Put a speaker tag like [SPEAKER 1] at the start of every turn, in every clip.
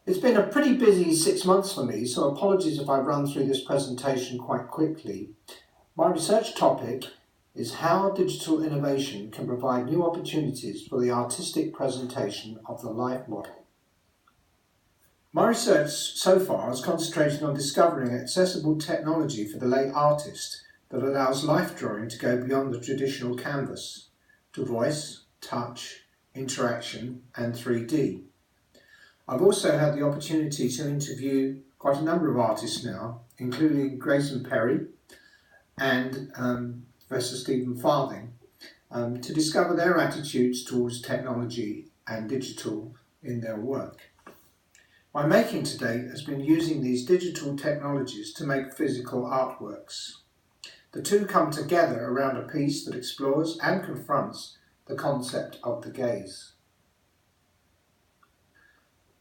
[SPEAKER 1] It's been a pretty busy 6 months for me, so apologies if I run through this presentation quite quickly. My research topic is how digital innovation can provide new opportunities for the artistic presentation of the life model. My research so far has concentrated on discovering accessible technology for the lay artist that allows life drawing to go beyond the traditional canvas to voice, touch, interaction and 3D. I've also had the opportunity to interview quite a number of artists now, including Grayson Perry and Professor Stephen Farthing, to discover their attitudes towards technology and digital in their work. My making to date has been using these digital technologies to make physical artworks. The two come together around a piece that explores and confronts the concept of the gaze.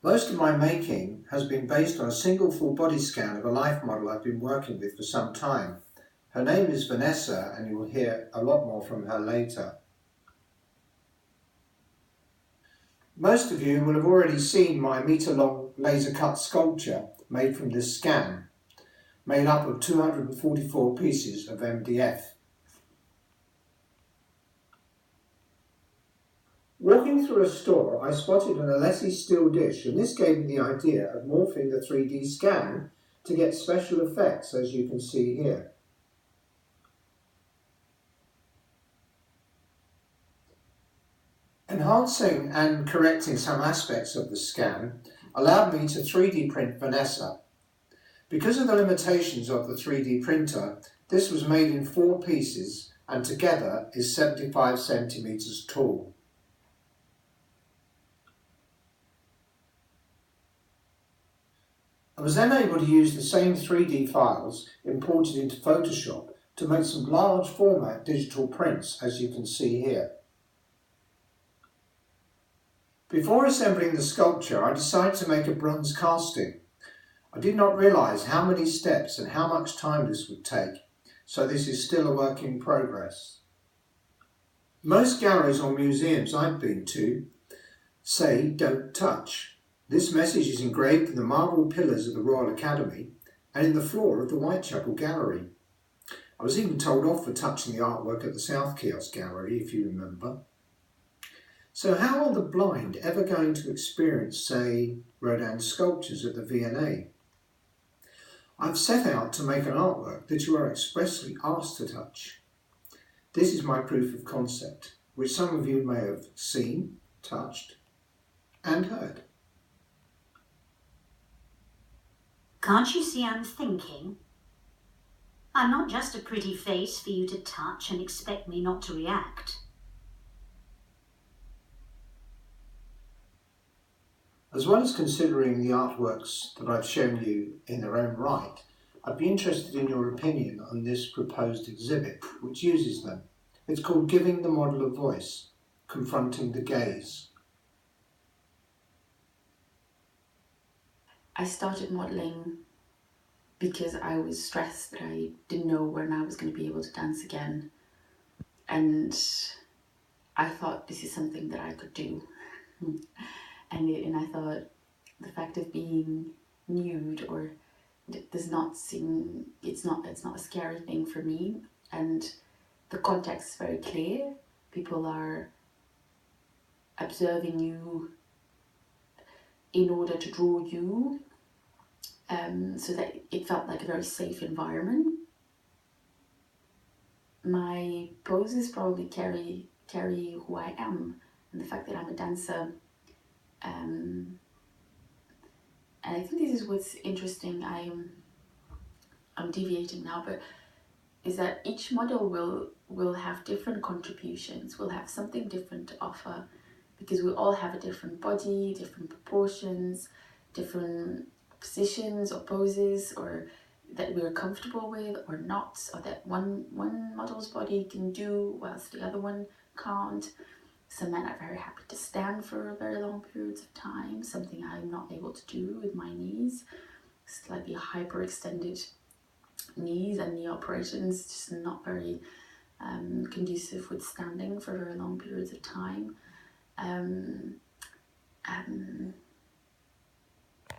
[SPEAKER 1] Most of my making has been based on a single full body scan of a life model I've been working with for some time. Her name is Vanessa, and you will hear a lot more from her later. Most of you will have already seen my metre-long laser-cut sculpture made from this scan, made up of 244 pieces of MDF. Walking through a store, I spotted an Alessi steel dish, and this gave me the idea of morphing the 3D scan to get special effects, as you can see here. Enhancing and correcting some aspects of the scan allowed me to 3D print Vanessa. Because of the limitations of the 3D printer, this was made in 4 pieces and together is 75 centimeters tall. I was then able to use the same 3D files imported into Photoshop to make some large format digital prints, as you can see here. Before assembling the sculpture, I decided to make a bronze casting. I did not realise how many steps and how much time this would take, so this is still a work in progress. Most galleries or museums I've been to say don't touch. This message is engraved in the marble pillars of the Royal Academy and in the floor of the Whitechapel Gallery. I was even told off for touching the artwork at the South Kiosk Gallery, if you remember. So how are the blind ever going to experience, say, Rodin's sculptures at the V&A? I've set out to make an artwork that you are expressly asked to touch. This is my proof of concept, which some of you may have seen, touched, and heard.
[SPEAKER 2] Can't you see I'm thinking? I'm not just a pretty face for you to touch and expect me not to react.
[SPEAKER 1] As well as considering the artworks that I've shown you in their own right, I'd be interested in your opinion on this proposed exhibit, which uses them. It's called Giving the Model a Voice, Confronting the Gaze.
[SPEAKER 3] I started modelling because I was stressed that I didn't know when I was going to be able to dance again. And I thought this is something that I could do. and I thought the fact of being nude or does not seem, it's not a scary thing for me. And the context is very clear. People are observing you in order to draw you, so that it felt like a very safe environment. My poses probably carry who I am, and the fact that I'm a dancer. And I think this is what's interesting. I'm deviating now, but is that each model will have different contributions, will have something different to offer, because we all have a different body, different proportions, different positions or poses, or that we're comfortable with or not, or that one model's body can do whilst the other one can't. Some men are very happy to stand for very long periods of time, something I'm not able to do with my knees, slightly hyperextended knees and knee operations, just not very conducive with standing for very long periods of time.